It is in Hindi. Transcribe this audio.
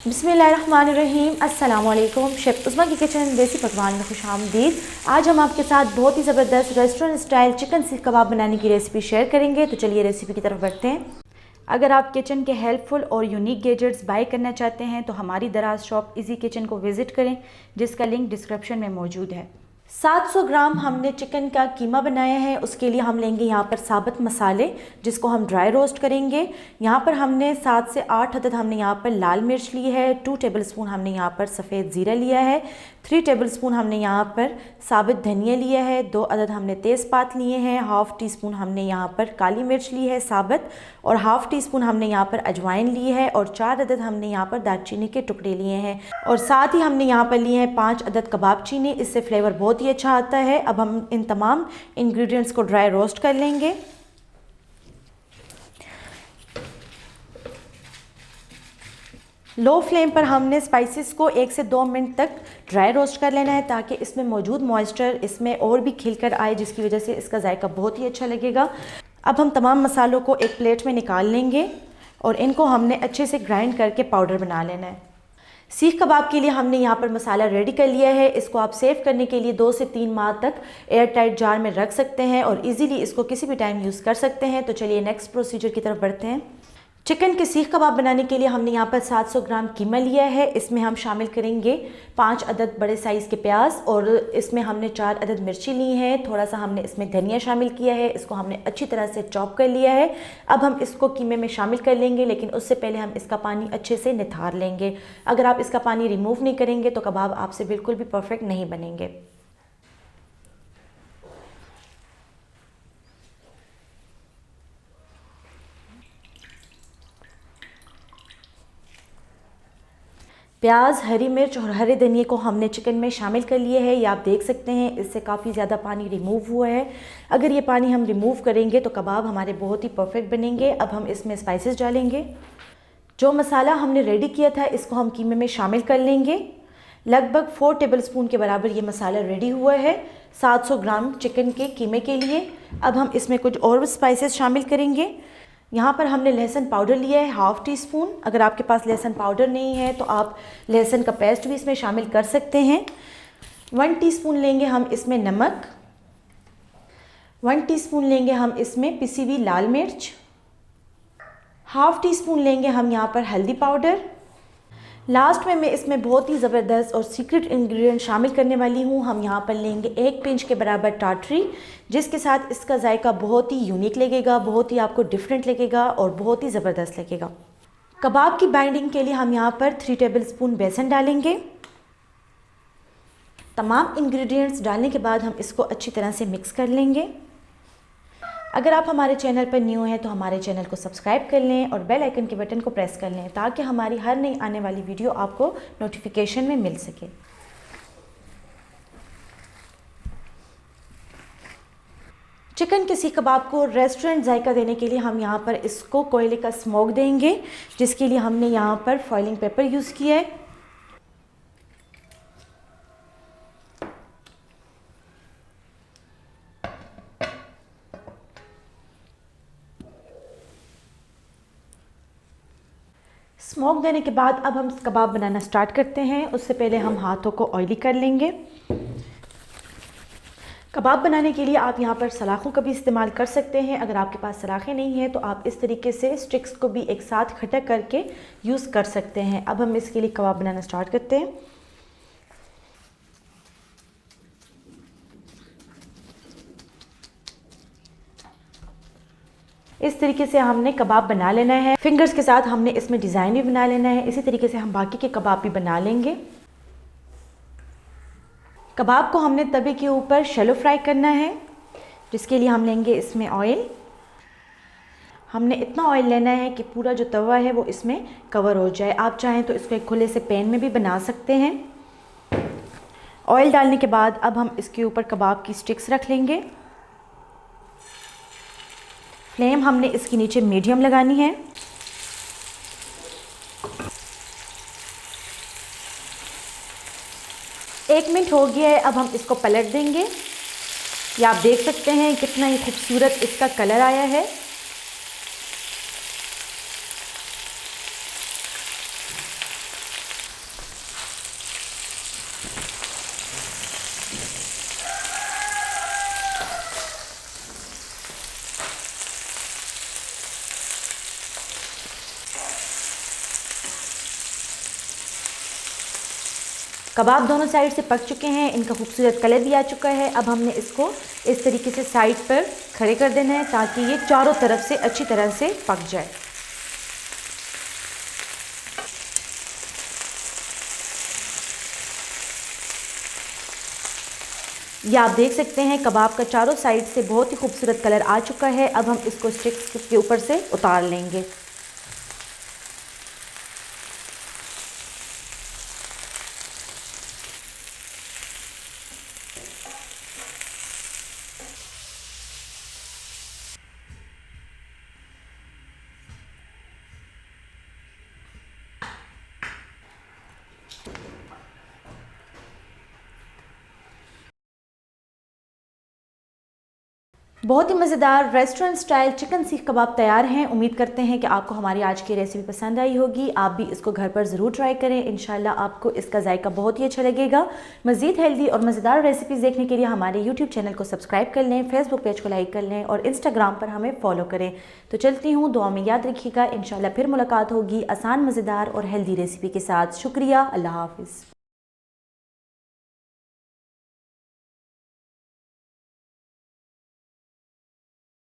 बिस्मिल्लाहिर्रहमानिर्रहीम। अस्सलामुअलैकुम। शेफ़ उस्मा की किचन देसी पकवान में खुशामदीद। आज हम आपके साथ बहुत ही ज़बरदस्त रेस्टोरेंट स्टाइल चिकन सीख कबाब बनाने की रेसिपी शेयर करेंगे। तो चलिए रेसिपी की तरफ बढ़ते हैं। अगर आप किचन के हेल्पफुल और यूनिक गैजेट्स बाय करना चाहते हैं तो हमारी दराज शॉप इजी किचन को विज़िट करें, जिसका लिंक डिस्क्रिप्शन में मौजूद है। 700 ग्राम हमने चिकन का कीमा बनाया है। उसके लिए हम लेंगे यहाँ पर साबुत मसाले, जिसको हम ड्राई रोस्ट करेंगे। यहाँ पर हमने 7 से 8 अदद हमने यहाँ पर लाल मिर्च ली है। 2 टेबलस्पून हमने यहाँ पर सफ़ेद ज़ीरा लिया है। 3 टेबलस्पून हमने यहाँ पर साबुत धनिया लिया है। 2 अदद हमने तेज़पात लिए हैं। हाफ़ टी स्पून हमने यहाँ पर काली मिर्च ली है साबुत, और हाफ़ टी स्पून हमने यहाँ पर अजवाइन ली है, और 4 अदद हमने यहाँ पर दालचीनी के टुकड़े लिए हैं, और साथ ही हमने यहाँ पर लिए हैं 5 अदद कबाब चीनी। इससे फ्लेवर बहुत ही अच्छा आता है। अब हम इन तमाम इंग्रेडिएंट्स को ड्राई रोस्ट कर लेंगे। लो फ्लेम पर हमने स्पाइसेस को 1 से 2 मिनट तक ड्राई रोस्ट कर लेना है, ताकि इसमें मौजूद मॉइस्चर इसमें और भी खिलकर आए, जिसकी वजह से इसका जायका बहुत ही अच्छा लगेगा। अब हम तमाम मसालों को एक प्लेट में निकाल लेंगे और इनको हमने अच्छे से ग्राइंड करके पाउडर बना लेना है। सीख कबाब के लिए हमने यहाँ पर मसाला रेडी कर लिया है। इसको आप सेव करने के लिए 2 से 3 माह तक एयर टाइट जार में रख सकते हैं और इजीली इसको किसी भी टाइम यूज़ कर सकते हैं। तो चलिए नेक्स्ट प्रोसीजर की तरफ बढ़ते हैं। चिकन के सीख कबाब बनाने के लिए हमने यहाँ पर 700 ग्राम कीमा लिया है। इसमें हम शामिल करेंगे 5 अदद बड़े साइज़ के प्याज, और इसमें हमने 4 अदद मिर्ची ली हैं। थोड़ा सा हमने इसमें धनिया शामिल किया है। इसको हमने अच्छी तरह से चॉप कर लिया है। अब हम इसको कीमे में शामिल कर लेंगे, लेकिन उससे पहले हम इसका पानी अच्छे से निथार लेंगे। अगर आप इसका पानी रिमूव नहीं करेंगे तो कबाब आपसे बिल्कुल भी परफेक्ट नहीं बनेंगे। प्याज, हरी मिर्च और हरे धनिए को हमने चिकन में शामिल कर लिए है। ये आप देख सकते हैं, इससे काफ़ी ज़्यादा पानी रिमूव हुआ है। अगर ये पानी हम रिमूव करेंगे तो कबाब हमारे बहुत ही परफेक्ट बनेंगे। अब हम इसमें स्पाइसेस डालेंगे। जो मसाला हमने रेडी किया था इसको हम कीमे में शामिल कर लेंगे। लगभग 4 टेबलस्पून के बराबर ये मसाला रेडी हुआ है 700 ग्राम चिकन के कीमे के लिए। अब हम इसमें कुछ और स्पाइसेस शामिल करेंगे। यहाँ पर हमने लहसुन पाउडर लिया है हाफ़ टी स्पून। अगर आपके पास लहसुन पाउडर नहीं है तो आप लहसुन का पेस्ट भी इसमें शामिल कर सकते हैं। 1 टीस्पून लेंगे हम इसमें नमक। 1 टीस्पून लेंगे हम इसमें पिसी हुई लाल मिर्च। हाफ़ टी स्पून लेंगे हम यहाँ पर हल्दी पाउडर। लास्ट में मैं इसमें बहुत ही ज़बरदस्त और सीक्रेट इंग्रेडिएंट शामिल करने वाली हूँ। हम यहाँ पर लेंगे 1 पिंच के बराबर टाटरी, जिसके साथ इसका जायका बहुत ही यूनिक लगेगा, बहुत ही आपको डिफरेंट लगेगा और बहुत ही ज़बरदस्त लगेगा। कबाब की बाइंडिंग के लिए हम यहाँ पर 3 टेबलस्पून बेसन डालेंगे। तमाम इंग्रेडिएंट्स डालने के बाद हम इसको अच्छी तरह से मिक्स कर लेंगे। अगर आप हमारे चैनल पर न्यू हैं तो हमारे चैनल को सब्सक्राइब कर लें और बेल आइकन के बटन को प्रेस कर लें, ताकि हमारी हर नई आने वाली वीडियो आपको नोटिफिकेशन में मिल सके। चिकन के सीख कबाब को रेस्टोरेंट जायका देने के लिए हम यहाँ पर इसको कोयले का स्मोक देंगे, जिसके लिए हमने यहाँ पर फॉइलिंग पेपर यूज़ किया है। स्मोक देने के बाद अब हम कबाब बनाना स्टार्ट करते हैं। उससे पहले हम हाथों को ऑयली कर लेंगे। कबाब बनाने के लिए आप यहाँ पर सलाखों का भी इस्तेमाल कर सकते हैं। अगर आपके पास सलाखें नहीं हैं तो आप इस तरीके से स्टिक्स को भी एक साथ खटक करके यूज़ कर सकते हैं। अब हम इसके लिए कबाब बनाना स्टार्ट करते हैं। इस तरीके से हमने कबाब बना लेना है। फिंगर्स के साथ हमने इसमें डिज़ाइन भी बना लेना है। इसी तरीके से हम बाकी के कबाब भी बना लेंगे। कबाब को हमने तवे के ऊपर शैलो फ्राई करना है, जिसके लिए हम लेंगे इसमें ऑयल। हमने इतना ऑयल लेना है कि पूरा जो तवा है वो इसमें कवर हो जाए। आप चाहें तो इसको एक खुले से पैन में भी बना सकते हैं। ऑयल डालने के बाद अब हम इसके ऊपर कबाब की स्टिक्स रख लेंगे। फ्लेम हमने इसके नीचे मीडियम लगानी है। एक मिनट हो गया है। अब हम इसको पलट देंगे। ये आप देख सकते हैं कितना ही खूबसूरत इसका कलर आया है। कबाब दोनों साइड से पक चुके हैं, इनका खूबसूरत कलर भी आ चुका है। अब हमने इसको इस तरीके से साइड पर खड़े कर देना है ताकि ये चारों तरफ से अच्छी तरह से पक जाए। ये आप देख सकते हैं कबाब का चारों साइड से बहुत ही खूबसूरत कलर आ चुका है। अब हम इसको स्टिक्स के ऊपर से उतार लेंगे। बहुत ही मज़ेदार रेस्टोरेंट स्टाइल चिकन सीख कबाब तैयार हैं। उम्मीद करते हैं कि आपको हमारी आज की रेसिपी पसंद आई होगी। आप भी इसको घर पर ज़रूर ट्राई करें, इंशाल्लाह आपको इसका जायका बहुत ही अच्छा लगेगा। मज़ीद हेल्दी और मज़ेदार रेसिपीज़ देखने के लिए हमारे यूट्यूब चैनल को सब्सक्राइब कर लें, फेसबुक पेज को लाइक कर लें और इंस्टाग्राम पर हमें फॉलो करें। तो चलती हूँ, दुआ में याद रखिएगा। इंशाल्लाह फिर मुलाकात होगी आसान, मज़ेदार और हेल्दी रेसिपी के साथ। शुक्रिया, अल्लाह हाफ़िज़।